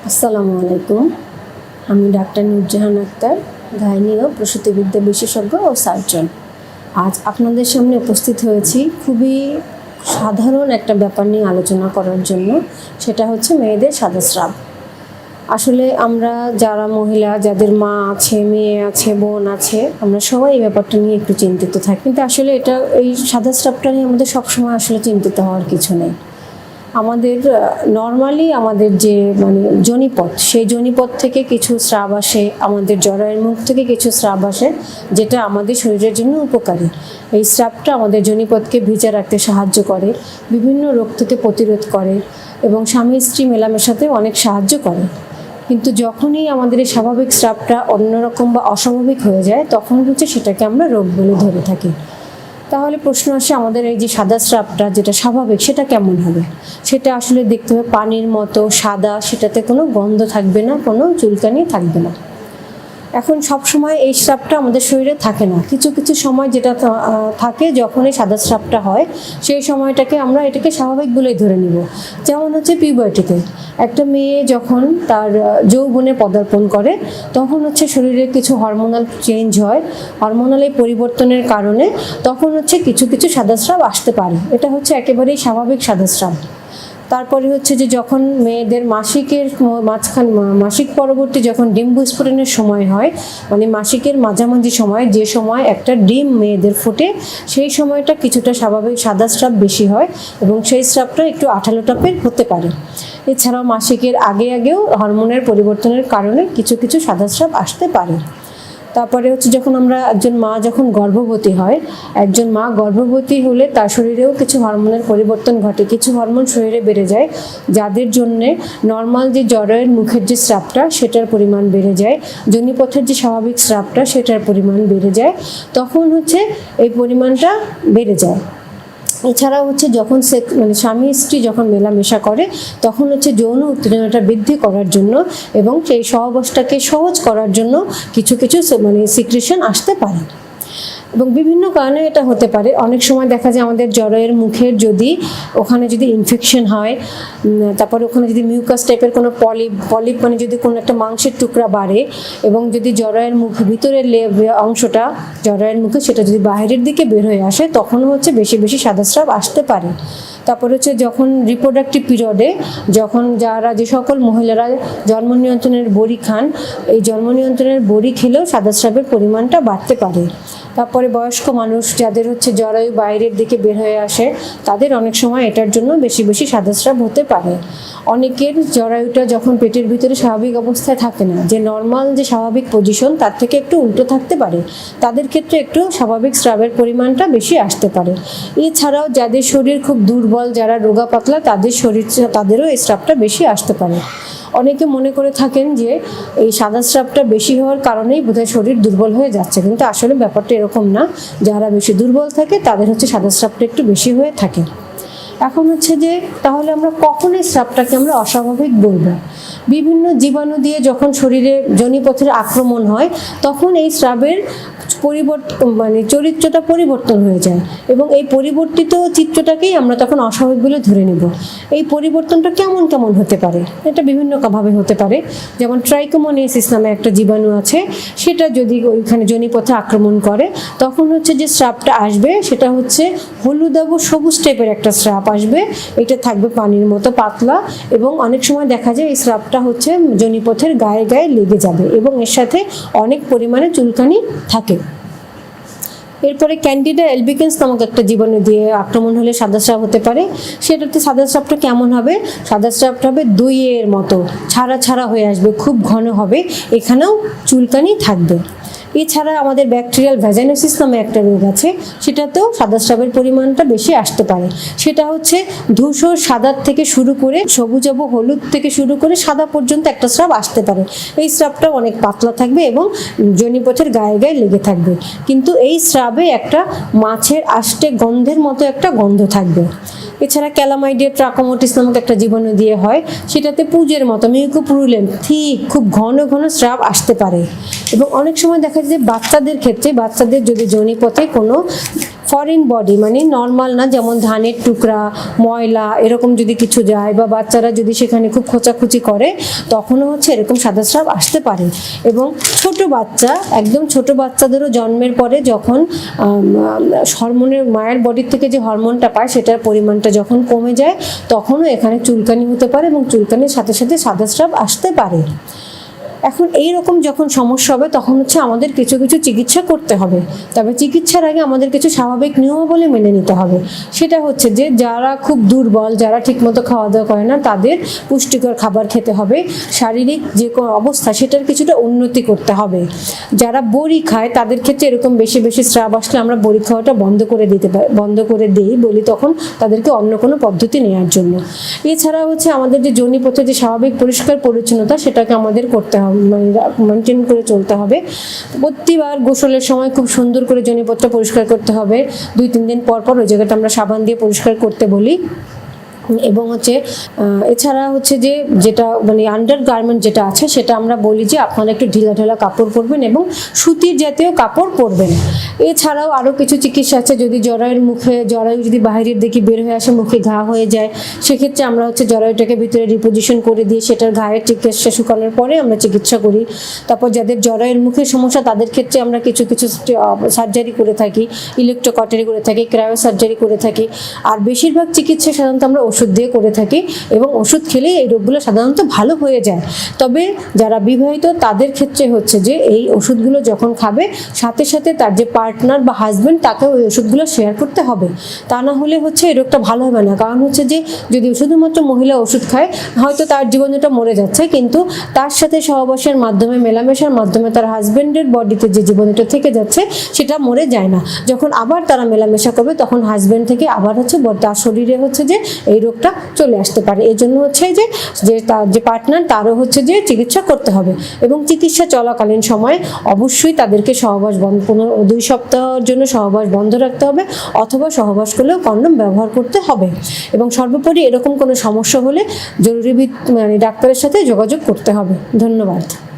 আসসালামু আলাইকুম। আমি ডাক্তার নুরজাহান আক্তার, গাইনি ও প্রসূতিবিদ্যা বিশেষজ্ঞ ও সার্জন। আজ আপনাদের সামনে উপস্থিত হয়েছি খুবই সাধারণ একটা ব্যাপার নিয়ে আলোচনা করার জন্য। সেটা হচ্ছে মেয়েদের সাদাস্রাব। আসলে আমরা যারা মহিলা, যাদের মা আছে, মেয়ে আছে, বোন আছে, আমরা সবাই এই ব্যাপারটা নিয়ে একটু চিন্তিত থাকি। কিন্তু আসলে এই সাদাস্রাবটা নিয়ে আমাদের সবসময় আসলে চিন্তিত হওয়ার কিছু নেই। আমাদের নর্মালি আমাদের যে জনিপথ, সেই জনিপথ থেকে কিছু স্রাব আসে, আমাদের জরায়ুর মুখ থেকে কিছু স্রাব আসে, যেটা আমাদের শরীরের জন্য উপকারী। এই স্রাবটা আমাদের জনিপথকে ভিজা রাখতে সাহায্য করে, বিভিন্ন রোগ থেকে প্রতিরোধ করে এবং স্বামী স্ত্রী মেলামেশাতে অনেক সাহায্য করে। কিন্তু যখনই আমাদের এই স্বাভাবিক স্রাবটা অন্যরকম বা অস্বাভাবিক হয়ে যায়, তখন সেটাকে আমরা রোগ বলে ধরে থাকি। তাহলে প্রশ্ন আসে, আমাদের এই যে সাদা স্রাবটা যেটা স্বাভাবিক, সেটা কেমন হবে? সেটা আসলে দেখতে হবে পানির মতো সাদা, সেটাতে কোনো গন্ধ থাকবে না, কোনো চুলকানি থাকবে না। এখন সব সময় এই স্রাবটা আমাদের শরীরে থাকে না, কিছু কিছু সময় যেটা থাকে, যখন এই সাদা স্রাবটা হয় সেই সময়টাকে আমরা এটাকে স্বাভাবিক বলেই ধরে নিব। যেমন পিউবার্টিতে একটা মেয়ে যখন তার যৌবনে পদার্পণ করে, তখন শরীরে কিছু হরমোনাল চেঞ্জ হয়। হরমোনাল এই পরিবর্তনের কারণে তখন কিছু কিছু সাদা স্রাব আসতে পারে। এটা একেবারেই স্বাভাবিক সাদা স্রাব। তারপরে যে যখন মেয়েদের মাসিক পরবর্তী যখন ডিম বিস্ফোরণের সময় হয়, মাসিকের মাঝামাঝি সময়, যে সময় একটা ডিম মেয়েদের ফোটে, সেই সময়টা কিছুটা স্বাভাবিক সাদা স্রাব বেশি হয় এবং সেই স্রাবটা একটু আঠালো টাইপের হতে পারে। এছাড়াও মাসিকের আগেও হরমোনের পরিবর্তনের কারণে কিছু কিছু সাদা স্রাব আসতে পারে। তারপরে যখন একজন মা যখন গর্ভবতী হয়, একজন মা গর্ভবতী হলে তার শরীরেও কিছু হরমোনের পরিবর্তন ঘটে, কিছু হরমোন শরীরে বেড়ে যায়, যাদের জন্যে নর্মাল যে জরায়ুর মুখের যে স্রাবটা, সেটার পরিমাণ বেড়ে যায়, যোনিপথের যে স্বাভাবিক স্রাবটা, সেটার পরিমাণ বেড়ে যায়। তখন এই পরিমাণটা বেড়ে যায়। এছাড়াও যখন স্বামী স্ত্রী যখন মেলামেশা করে, তখন যৌন উত্তেজনাটা বৃদ্ধি করার জন্য এবং সেই সহবাসটাকে সহজ করার জন্য কিছু কিছু সিক্রেশন আসতে পারে এবং বিভিন্ন কারণে এটা হতে পারে। অনেক সময় দেখা যায় আমাদের জরায়ুর মুখের ওখানে যদি ইনফেকশন হয়, তারপরে ওখানে যদি মিউকাস টাইপের কোনো পলিপ যদি কোনো একটা মাংসের টুকরা বাড়ে এবং যদি জরায়ুর মুখ ভিতরের অংশটা জরায়ুর মুখে সেটা যদি বাইরের দিকে বের হয়ে আসে, তখনও বেশি বেশি সাদা স্রাব আসতে পারে। তারপরে যখন রিপ্রোডাক্টিভ পিরিয়ডে, যখন যে সকল মহিলারা জন্ম নিয়ন্ত্রণের বড়ি খান, এই জন্ম নিয়ন্ত্রণের বড়ি খেলেও সাদা স্রাবের পরিমাণটা বাড়তে পারে। তারপরে বয়স্ক মানুষ যাদের জরায়ু বাইরের দিকে বের হয়ে আসে, তাদের অনেক সময় এটার জন্য বেশি বেশি সাদা স্রাব হতে পারে। অনেকের জরায়ুটা যখন পেটের ভিতরে স্বাভাবিক অবস্থায় থাকে না, যে নর্মাল যে স্বাভাবিক পজিশন, তার থেকে একটু উল্টো থাকতে পারে, তাদের ক্ষেত্রে একটু স্বাভাবিক স্রাবের পরিমাণটা বেশি আসতে পারে। এছাড়াও যাদের শরীর খুব দুর্বল, যারা রোগা পাতলা, তাদেরও এই স্রাবটা বেশি আসতে পারে। অনেকে মনে করে থাকেন যে এই সাদা স্রাবটা বেশি হওয়ার কারণেই বোধহয় শরীর দুর্বল হয়ে যাচ্ছে, কিন্তু আসলে ব্যাপারটা এরকম না। যারা বেশি দুর্বল থাকে, তাদের সাদা স্রাবটা একটু বেশি হয়ে থাকে। এখন যে তাহলে আমরা কখন এই স্রাবটাকে আমরা অস্বাভাবিক বলবো? বিভিন্ন জীবাণু দিয়ে যখন শরীরে যোনিপথের আক্রমণ হয়, তখন এই স্রাবের চরিত্রটা পরিবর্তন হয়ে যায় এবং এই পরিবর্তিত চিত্রটাকেই আমরা তখন অস্বাভাবিক বলে ধরে নেব। এই পরিবর্তনটা কেমন কেমন হতে পারে? এটা বিভিন্ন ভাবে হতে পারে। যেমন ট্রাইকোমোনিয়াসিস নামে একটা জীবাণু আছে, সেটা যদি ওইখানে যোনিপথে আক্রমণ করে, তখন যে স্রাবটা আসবে, সেটা হলুদাভ সবুজ টাইপের একটা স্রাব আসবে। এটা থাকবে পানির মতো পাতলা এবং অনেক সময় দেখা যায় এই স্রাবটা যোনিপথের গায়ে গায়ে লেগে যাবে এবং এর সাথে অনেক পরিমাণে চুলকানি থাকে। এরপরে ক্যান্ডিডা এলবিকেন্স নামক একটা জীবাণু দিয়ে আক্রমণ হলে সাদা স্রাব হতে পারে। সেটাতে সাদা স্রাবটা কেমন হবে? সাদা স্রাবটা হবে দইয়ের মতো ছাড়া ছাড়া হয়ে আসবে, খুব ঘন হবে, এখানেও চুলকানি থাকবে। এছাড়া আমাদের ব্যাকটেরিয়াল ভ্যাজাইনোসিস নামে একটা রোগ আছে, সেটাতেও সাদা স্রাবের পরিমাণটা বেশি আসতে পারে। সেটা ধূসর সাদার থেকে শুরু করে সবুজাভ হলুদ থেকে শুরু করে সাদা পর্যন্ত একটা স্রাব আসতে পারে। এই স্রাবটা অনেক পাতলা থাকবে এবং যোনিপথের গায়ে গায়ে লেগে থাকবে, কিন্তু এই স্রাবে একটা মাছের আষ্টে গন্ধের মতো একটা গন্ধ থাকবে। এছাড়া ক্যালামাইডিয়া ট্রাকোমোটিস নামক একটা জীবাণু দিয়ে হয়, সেটাতে পুজের মতো মিউকোপুরুলেন্ট ঠিক খুব ঘন ঘন স্রাব আসতে পারে। এবং অনেক সময় দেখা যায় যে বাচ্চাদের ক্ষেত্রে, বাচ্চাদের যদি যোনিপথে কোনো ফরেন বডি মানে নর্মাল না, যেমন ধানের টুকরা, ময়লা এরকম যদি কিছু যায় বা বাচ্চারা যদি সেখানে খুব খোঁচাখুচি করে, তখনও হচ্ছে এরকম সাদা স্রাব আসতে পারে। এবং ছোট বাচ্চা, একদম ছোট বাচ্চাদেরও জন্মের পরে যখন হরমোনের, মায়ের বডির থেকে যে হরমোনটা পায় সেটার পরিমাণটা যখন কমে যায়, তখনও এখানে চুলকানি হতে পারে এবং চুলকানির সাথে সাথে সাদা স্রাব আসতে পারে। এখন এই রকম যখন সমস্যা হবে তখন হচ্ছে আমাদের কিছু কিছু চিকিৎসা করতে হবে। তবে চিকিৎসার আগে আমাদের কিছু স্বাভাবিক নিয়মাবলী মেনে নিতে হবে। সেটা হচ্ছে যে যারা খুব দুর্বল, যারা ঠিকমতো খাওয়া দাওয়া করে না, তাদের পুষ্টিকর খাবার খেতে হবে। শারীরিক যে কোনো অবস্থা সেটার কিছুটা উন্নতি করতে হবে। যারা বড়ি খায় তাদের ক্ষেত্রে এরকম বেশি বেশি স্রাব আসলে আমরা বড়ি খাওয়াটা বন্ধ করে দিই, বলি তখন তাদেরকে অন্য কোনো পদ্ধতি নেওয়ার জন্য। এছাড়া হচ্ছে আমাদের যে যোনিপথে যে স্বাভাবিক পরিষ্কার পরিচ্ছন্নতা সেটাকে আমাদের করতে হবে, মেনটেন করে চলতে হবে। প্রতিবার গোসলের সময় খুব সুন্দর করে যোনিপথটা পরিষ্কার করতে হবে। 2-3 দিন পর পর ওই জায়গাটা আমরা সাবান দিয়ে পরিষ্কার করতে বলি। এবং হচ্ছে এছাড়া হচ্ছে যে যেটা মানে আন্ডার গার্মেন্ট যেটা আছে সেটা আমরা বলি যে আপনারা একটু ঢিলা ঢালা কাপড় পরবেন এবং সুতির জাতীয় কাপড় পরবেন। এছাড়াও আরও কিছু চিকিৎসা আছে, যদি জরায়ু যদি বাইরের দিকে বের হয়ে আসে, মুখে ঘা হয়ে যায়, সেক্ষেত্রে আমরা হচ্ছে জরায়ুটাকে ভিতরে রিপোজিশন করে দিয়ে সেটার ঘায়ের চিকিৎসা শুকানোর পরে আমরা চিকিৎসা করি। তারপর যাদের জরায়ুর মুখের সমস্যা তাদের ক্ষেত্রে আমরা কিছু কিছু সার্জারি করে থাকি, ইলেকট্রোকাটারি করে থাকি, ক্রায়ো সার্জারি করে থাকি। আর বেশিরভাগ চিকিৎসা সাধারণত আমরা ওষুধ দিয়ে করে থাকি এবং ওষুধ খেলেই এই রোগগুলো সাধারণত ভালো হয়ে যায়। তবে যারা বিবাহিত তাদের ক্ষেত্রে হচ্ছে যে এই ওষুধগুলো যখন খাবে সাথে সাথে তার যে পার্টনার বা হাজব্যান্ড তাকেও ওই ওষুধগুলো শেয়ার করতে হবে, তা না হলে হচ্ছে এই রোগটা ভালো হবে না। কারণ হচ্ছে যে যদি শুধুমাত্র মহিলা ওষুধ খায়, হয়তো তার জীবনটা মরে যাচ্ছে, কিন্তু তার সাথে সহবাসের মাধ্যমে, মেলামেশার মাধ্যমে তার হাজব্যান্ডের বডিতে যে জীবনটা থেকে যাচ্ছে সেটা মরে যায় না। যখন আবার তারা মেলামেশা করবে তখন হাজব্যান্ড থেকে আবার হচ্ছে তার শরীরে হচ্ছে যে এই রোগটা চলে আসতে পারে। এই জন্য হচ্ছে যে তার যে পার্টনার তারও হচ্ছে যে চিকিৎসা করতে হবে। এবং চিকিৎসা চলাকালীন সময় অবশ্যই তাদেরকে সহবাস বন্ধ 2 সপ্তাহের জন্য সহবাস বন্ধ রাখতে হবে, অথবা সহবাস করলেও কন্ডম ব্যবহার করতে হবে। এবং সর্বোপরি এরকম কোনো সমস্যা হলে জরুরি মানে ডাক্তারের সাথে যোগাযোগ করতে হবে। ধন্যবাদ।